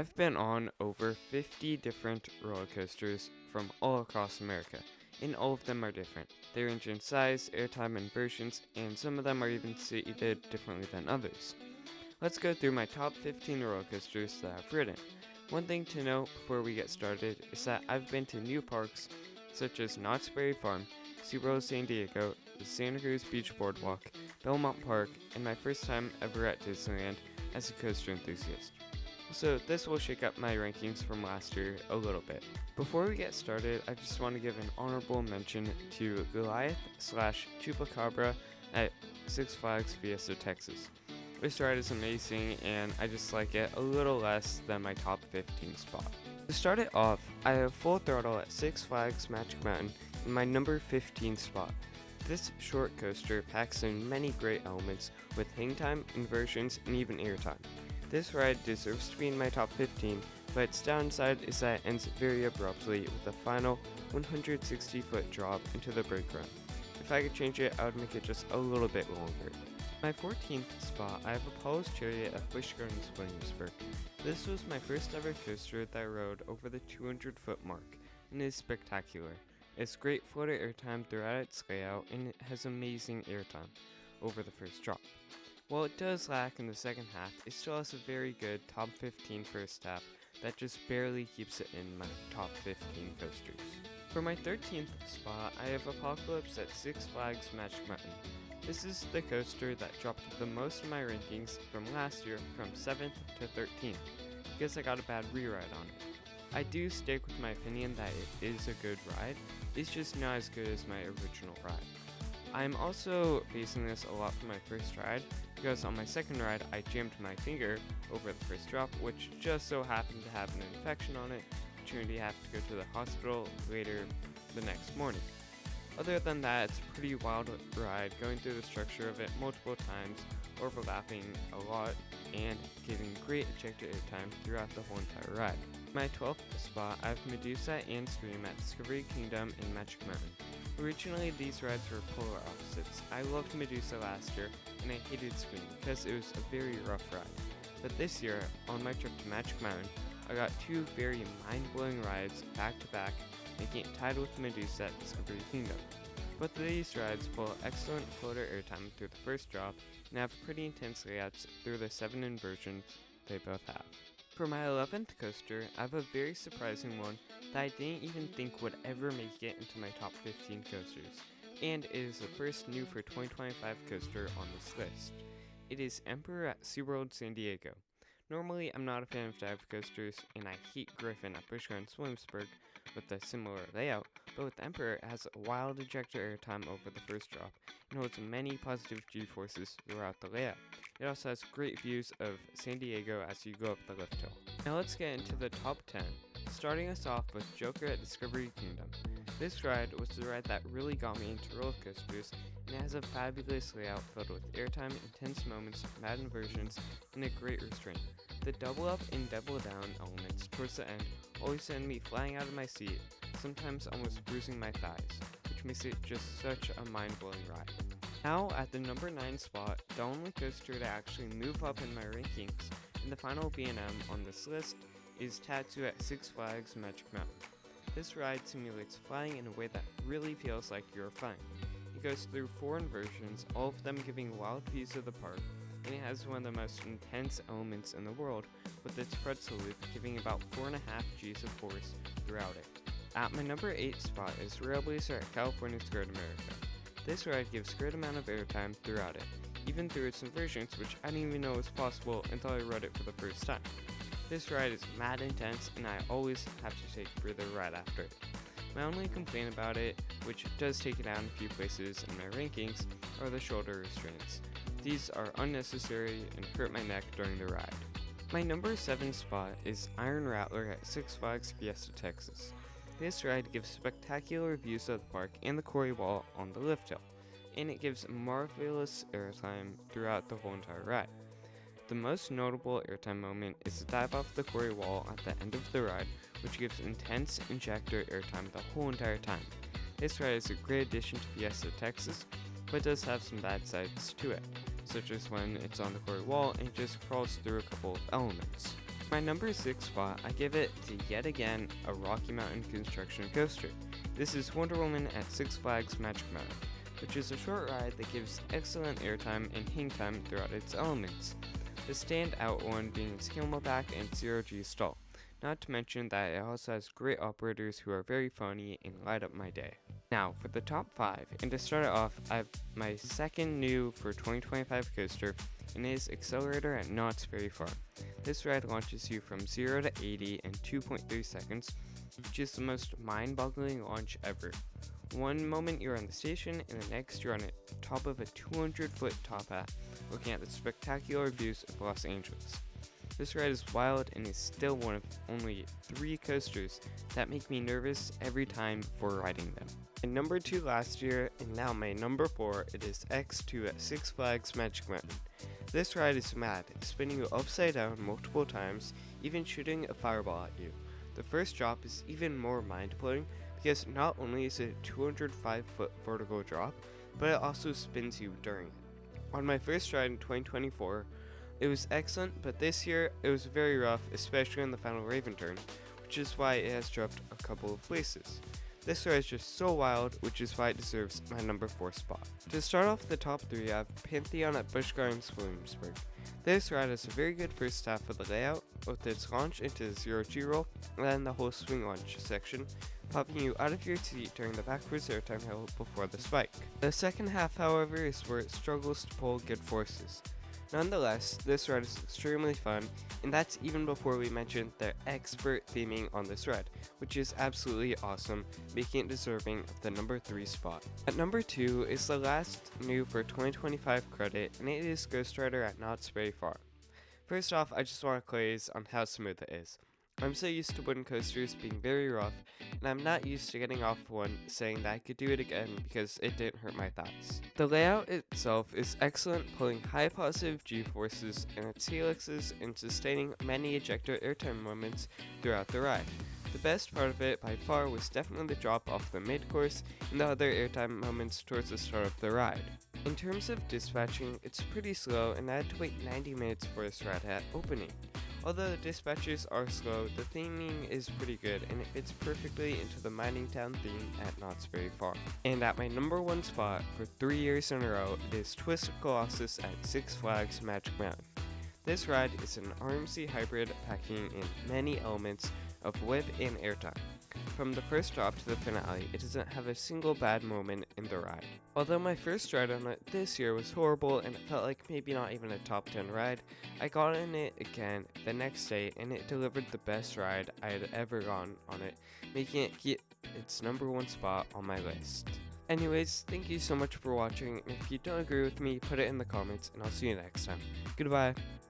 I've been on over 50 different roller coasters from all across America, and all of them are different. They range in size, airtime, and versions, and some of them are even seated differently than others. Let's go through my top 15 roller coasters that I've ridden. One thing to note before we get started is that I've been to new parks such as Knott's Berry Farm, SeaWorld San Diego, the Santa Cruz Beach Boardwalk, Belmont Park, and my first time ever at Disneyland as a coaster enthusiast. So this will shake up my rankings from last year a little bit. Before we get started, I just want to give an honorable mention to Goliath/Chupacabra at Six Flags Fiesta, Texas. This ride is amazing, and I just like it a little less than my top 15 spot. To start it off, I have Full Throttle at Six Flags Magic Mountain in my number 15 spot. This short coaster packs in many great elements with hang time, inversions, and even airtime. This ride deserves to be in my top 15, but its downside is that it ends very abruptly with a final 160-foot drop into the brake run. If I could change it, I would make it just a little bit longer. My 14th spot, I have Apollo's Chariot at Busch Gardens Williamsburg. This was my first ever coaster that I rode over the 200-foot mark, and it is spectacular. It's great floater airtime throughout its layout, and it has amazing airtime over the first drop. While it does lack in the second half, it still has a very good top 15 first half that just barely keeps it in my top 15 coasters. For my 13th spot, I have Apocalypse at Six Flags Magic Mountain. This is the coaster that dropped the most in my rankings from last year from 7th to 13th, because I got a bad rewrite on it. I do stick with my opinion that it is a good ride, it's just not as good as my original ride. I'm also basing this a lot from my first ride, because on my second ride I jammed my finger over the first drop, which just so happened to have an infection on it, which made me have to go to the hospital later the next morning. Other than that, it's a pretty wild ride, going through the structure of it multiple times, overlapping a lot, and giving great ejector airtime throughout the whole entire ride. My 12th spot, I have Medusa and Scream at Discovery Kingdom and Magic Mountain. Originally, these rides were polar opposites. I loved Medusa last year, and I hated Scream because it was a very rough ride. But this year, on my trip to Magic Mountain, I got two very mind-blowing rides back to back, making it tied with Medusa at Discovery Kingdom. Both of these rides pull excellent floater airtime through the first drop, and have pretty intense layouts through the 7 inversions they both have. For my 11th coaster, I have a very surprising one that I didn't even think would ever make it into my top 15 coasters, and it is the first new for 2025 coaster on this list. It is Emperor at SeaWorld San Diego. Normally, I'm not a fan of dive coasters, and I hate Griffin at Busch Gardens Williamsburg with a similar layout, but with Emperor, it has a wild ejector airtime over the first drop, and holds many positive G-forces throughout the layout. It also has great views of San Diego as you go up the lift hill. Now let's get into the top 10, starting us off with Joker at Discovery Kingdom. This ride was the ride that really got me into roller coasters, and it has a fabulous layout filled with airtime, intense moments, mad inversions, and a great restraint. The double up and double down elements towards the end always send me flying out of my seat, sometimes almost bruising my thighs, which makes it just such a mind-blowing ride. Now at the number 9 spot, the only coaster to actually move up in my rankings, and the final B&M on this list, is Tatsu at Six Flags Magic Mountain. This ride simulates flying in a way that really feels like you're flying. It goes through 4 inversions, all of them giving wild views of the park, and it has one of the most intense elements in the world, with its pretzel loop giving about 4.5 Gs of force throughout it. At my number 8 spot is Railblazer at California's Great America. This ride gives a great amount of airtime throughout it, even through its inversions, which I didn't even know was possible until I rode it for the first time. This ride is mad intense, and I always have to take a breather right after it. My only complaint about it, which does take it down a few places in my rankings, are the shoulder restraints. These are unnecessary and hurt my neck during the ride. My number 7 spot is Iron Rattler at Six Flags Fiesta, Texas. This ride gives spectacular views of the park and the quarry wall on the lift hill, and it gives marvelous airtime throughout the whole entire ride. The most notable airtime moment is the dive off the quarry wall at the end of the ride, which gives intense injector airtime the whole entire time. This ride is a great addition to Fiesta, Texas, but does have some bad sides to it, such as when it's on the quarry wall and it just crawls through a couple of elements. My number 6 spot, I give it to yet again a Rocky Mountain construction coaster. This is Wonder Woman at Six Flags Magic Mountain, which is a short ride that gives excellent airtime and hang time throughout its elements. The standout one being its camelback and zero-G stall. Not to mention that it also has great operators who are very funny and light up my day. Now for the top 5, and to start it off, I have my second new for 2025 coaster, and it is Accelerator at Knott's Berry Farm. This ride launches you from 0 to 80 in 2.3 seconds, which is the most mind-boggling launch ever. One moment you're on the station, and the next you're on the top of a 200-foot top hat, looking at the spectacular views of Los Angeles. This ride is wild and is still one of only 3 coasters that make me nervous every time before riding them. My number 2 last year, and now my number 4, it is X2 at Six Flags Magic Mountain. This ride is mad, spinning you upside down multiple times, even shooting a fireball at you. The first drop is even more mind-blowing because not only is it a 205-foot vertical drop, but it also spins you during it. On my first ride in 2024, it was excellent, but this year it was very rough, especially on the final Raven turn, which is why it has dropped a couple of places. This ride is just so wild, which is why it deserves my number 4 spot. To start off the top 3, I have Pantheon at Busch Gardens Williamsburg. This ride has a very good first half of the layout, with its launch into the zero-G roll, and then the whole swing launch section, popping you out of your seat during the backwards airtime hill before the spike. The second half, however, is where it struggles to pull good forces. Nonetheless, this ride is extremely fun, and that's even before we mention the expert theming on this ride, which is absolutely awesome, making it deserving of the number 3 spot. At number 2 is the last new for 2025 credit, and it is Ghost Rider at Knott's Berry Farm. First off, I just want to praise on how smooth it is. I'm so used to wooden coasters being very rough, and I'm not used to getting off one saying that I could do it again because it didn't hurt my thighs. The layout itself is excellent, pulling high positive G-forces in its helixes and sustaining many ejector airtime moments throughout the ride. The best part of it by far was definitely the drop off the mid-course and the other airtime moments towards the start of the ride. In terms of dispatching, it's pretty slow, and I had to wait 90 minutes for this ride at opening. Although the dispatches are slow, the theming is pretty good, and it fits perfectly into the mining town theme at Knott's Berry Farm. And at my number 1 spot for 3 years in a row, it is Twisted Colossus at Six Flags Magic Mountain. This ride is an RMC hybrid packing in many elements of whip and airtime. From the first drop to the finale, it doesn't have a single bad moment in the ride. Although my first ride on it this year was horrible and it felt like maybe not even a top 10 ride, I got in it again the next day and it delivered the best ride I had ever gone on it, making it get its number 1 spot on my list. Anyways, thank you so much for watching, and if you don't agree with me, put it in the comments, and I'll see you next time. Goodbye!